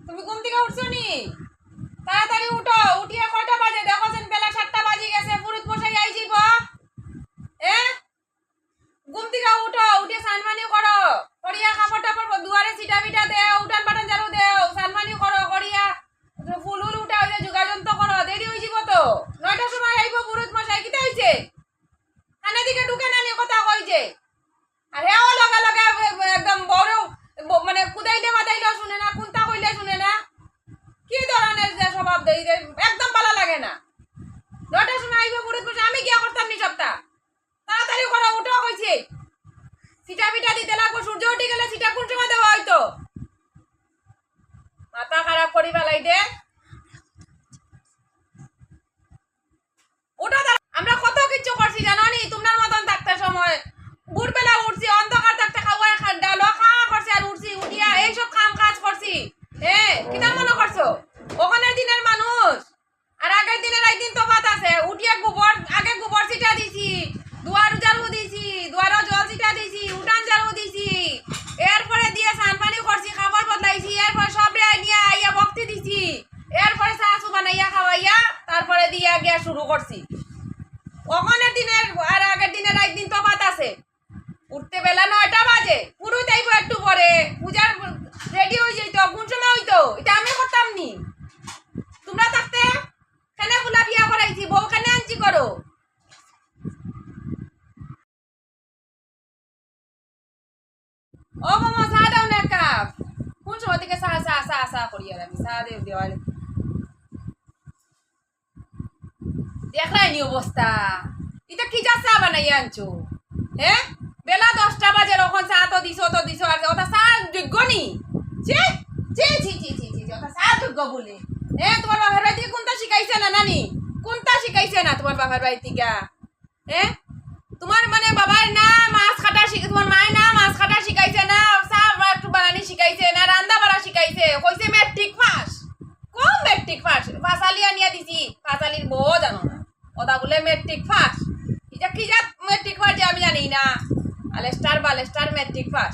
তুমি ঘুম থেকে উঠছো নি? তাড়াতাড়ি উঠো, উঠিয়া কয়টা বাজে দেখো, যেন বেলা 7টা বাজি গেছে, পুরুত মশাই আই যাইব। ঘুম থেকে উঠো, উঠে সানমানি করো, করিয়া কাপড় টাপড় দুয়ারে ছিটা বিটা দেও, উঠান পাঠান ঝাড়ু দেও, সানমানি করো, করিয়া ফুল উল উঠা হইলে যোগাযন্ত্র করো, দেরি হয়ে যাব তো। 9টার সময় আইব পুরুত মশাই, কিতা হইছে? খানা দিকে ঢুকে না নিয়ে কথা কইছে। আর হেও লগে লগে একদম বড় মানে কুদাইলে মাদাইলেও শুনে না, কোনটা কইলে শুনে না। কি ধরনের যে স্বভাব দেই, একদম ভালো লাগে না। 9টার সময় আইব পুরুত মশাই, আমি গিয়া করতাম নি সবটা। তাড়াতাড়ি করো, উঠো কইছি। সিটা পিঠা দিতে লাগবো, সূর্য উঠে গেলে সিটা কোন সময় দেওয়া হয়তো? মাথা খারাপ করি ফেলাই দে। ওটা আমরা কত কিছু করছি জানো নি? তোমার মতন থাকতে সময় ভোরবেলা উঠছি, অন্ধকার থাকতে খাওয়া ডালো খাওয়া করছি, আর উঠছি উঠিয়া এইসব কাম কাজ করছি। কিতার মনে করছো ওখানের দিনের মানুষ আর আগের দিনের একদিন তো বাত আছে। উঠিয়া গোবর আগে গোবর ছিটা দিছি, দুয়ার ঝাড়ু দিছি, দুয়ারও জল ছিটা দিছি, উঠান ঝাড়ু দিছি, এরপরে দিয়ে সানপানি করছি, খাবার বদলাইছি, এরপরে সব নিয়ে আইয়া বক্তি দিছি, এরপরে চা চু বানাইয়া খাওয়াইয়া তারপরে দিয়া গিয়া শুরু করছি। ওখানের দিনের আর আগের দিনের একদিন তো বাত আছে। উঠতে বেলা 9টা বাজে, পুরো যাইব একটু পরে, পূজার রেডি হয়ে যেত, কোন সময় হইতো? এটা আমি করতাম নি। তোমরা থাকতে কেনে ফুলা বিয়া করাইছি, বউ কেনে আনছি করো। ও মামা চা দাও না এক কাপ। কোন সময় থেকে চা চা চা চা করি আর আমি চা দেও দেওয়ালে দেখলাই নি অবস্থা। এটা কি যা চা বানাইয়া আনছো? বেলা 10টা বাজে, এখন চা তো দিছো আর ওটা চা যোগ্য নি? ছি ছি ছি ছি ছি ছি, ওটা চা যোগ্য বলে? তোমার বাবার বাড়ি থেকে কোনটা শিখাইছে না নানি? কোনটা শিখাইছে না তোমার বাবার বাড়ি থেকে? তোমার মানে বাবার না মাছ কাটা শিখে, তোমার মায়ের না মাছ কাটা শিখাইছে না, চা একটু বানানি শিখাইছে না, রান্না বাড়া শিখাইছে? কইছে মেট্রিক পাস। কোন মেট্রিক পাস? ফাঁসালি আনিয়া দিছি, ফাঁসালির বউ জানো না, ওটা বলে মেট্রিক পাস। কি যা মেট্রিক পাস যে আমি জানি না। আলেস্টার বালেস্টার মেট্রিক পাস।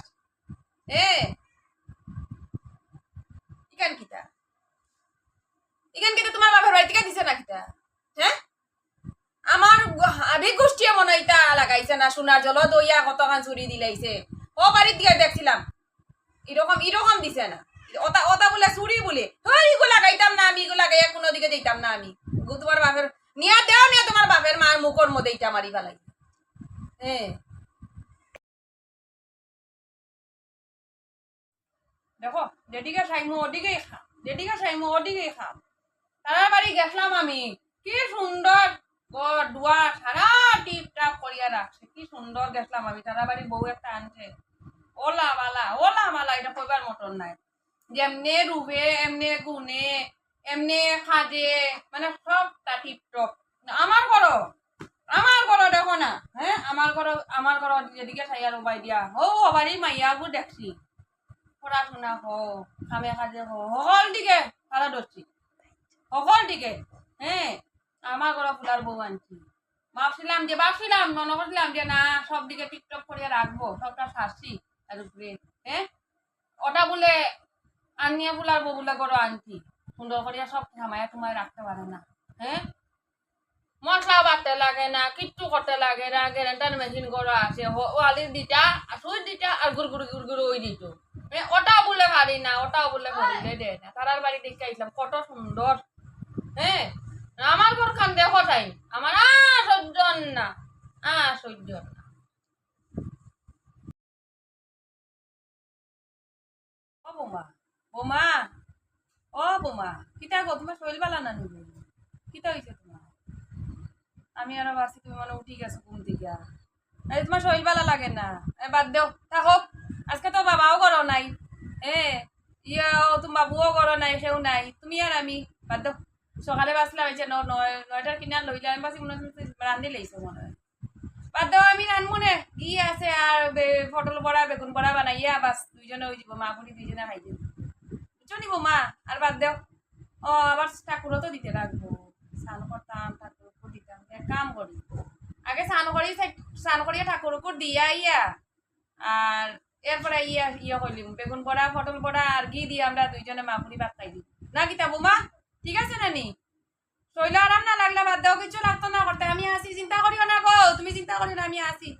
ইকান কিতা ইকান কিতা তোমার বাপের বাড়ি থেকে দিছে না কিতা? আমার আবেগ গোষ্ঠীয় মনে ইটা লাগাইছে না, সোনার জল দইয়া কতখান চুরি দিলাইছে। ও বাড়ির দিকে দেখছিলাম এরকম দিছে না। ওটা ওটা বলে চুরি বলে ইগো লাগাইতাম না আমি, ইগো লাগাইয়া কোনো দিকে দিতাম না আমি। তোমার বাপের নিয়া দেও নিয়া তোমার বাপের মার মুখর মধ্যে ইটা মারি ফেলাই। দেখো যেদিকে সাইমু ওদিকেই খাম, যেদিকে সাইমু ওদিকেই খাম। তার বাড়ি গেছিলাম আমি, কি সুন্দর ঘর দুয়ার সারা টিপ টাপ করিয়া রাখছে, কি সুন্দর গেছিলাম আমি। তারা বাড়ি বউ একটা আনছে, ওলা মালা এটা কইবার মতন নাই। যেমনে রুবে এমনে গুনে এমনে খাজে, মানে সবটা টিপটপ। আমার ঘর দেখো না, আমার ঘর যেদিকে ছাইয়া রুবাই দিয়া ও বাড়ি মাইয়াবু দেখছি, পড়াশোনা হো, খামে কাজে হো, সকল দিকে তারা ধরছি, সকল দিকে। আমার ঘর ফুলার বউ আনছি। ভাবছিলাম মনে করছিলাম যে না সব দিকে টিকটক করিয়া রাখবো, সবটা সারছি। আর উপরে ওটা বলে আনিয়া ফুলার বউ বলে ঘর আনছি, সুন্দর করিয়া সব খামায়া টুমায় রাখতে পারে না। মশলা বাটতে লাগে না, কিচ্ছু করতে লাগে না, গ্যারেন্টার মেশিন করা আছে, ওয়ালির দিটা আর সুইচ দিটা আর গুড়গুড়ি ওই দিত। ওটাও বলে পারি না, ওটাও বলে পারিলে দে না। তারার বাড়ি দেখতে আইলাম কত সুন্দর। আমার ঘর খান দেখো তাই আমার সহ্য না, সহ্য না। ও বোমা বোমা ও বোমা, কিতা গো তোমার শরীর বালা না নিবে? কিতা হয়েছে তোমার? আমি আরো ভাবছি তুমি মানে উঠি গেছো ঘুম থেকে। তোমার শরীর ভালো লাগে না? বাদ দেও, থাকো। আজকে তো বাবাও করো নাই, তোমার বাবুও করো নাই, সেও নাই, তুমি আর আমি। বাদ দেও। সকালে বাঁচলাম হয়েছে 9টার কিনার লইলে আমি বাঁচি মনে হচ্ছে রান্ধি লাইছো মনে হয়। বাদ দেও, আমি রান্ধবো নে। ই আছে আর পটল বড়া বেগুন বড়া বানাইয়া বাস দুইজনে হয়ে যাব, মা পুরি দুইজনে খাই দিব, বুঝছো নিবো মা। আর বাদ দেও, আবার ঠাকুরও তো দিতে রাখবো, স্নান করতাম ঠাকুরও দিতাম। এক কাম করি, আগে স্নান করিয়া ঠাকুরকে দিয়া ইয়া আর এরপরে ইয়ে কইলিম বেগুন বড়া পটল বড়া আর ঘি দিয়ে আমরা দুইজনে মাপুরি ভাত খাই দিই না কিতা বুমা ঠিক আছে নানি শৈল আরাম না লাগলে বাদ দাও কিছু লাগতো না করতে আমি আসি চিন্তা করিও না গো তুমি চিন্তা করিও না আমি আসি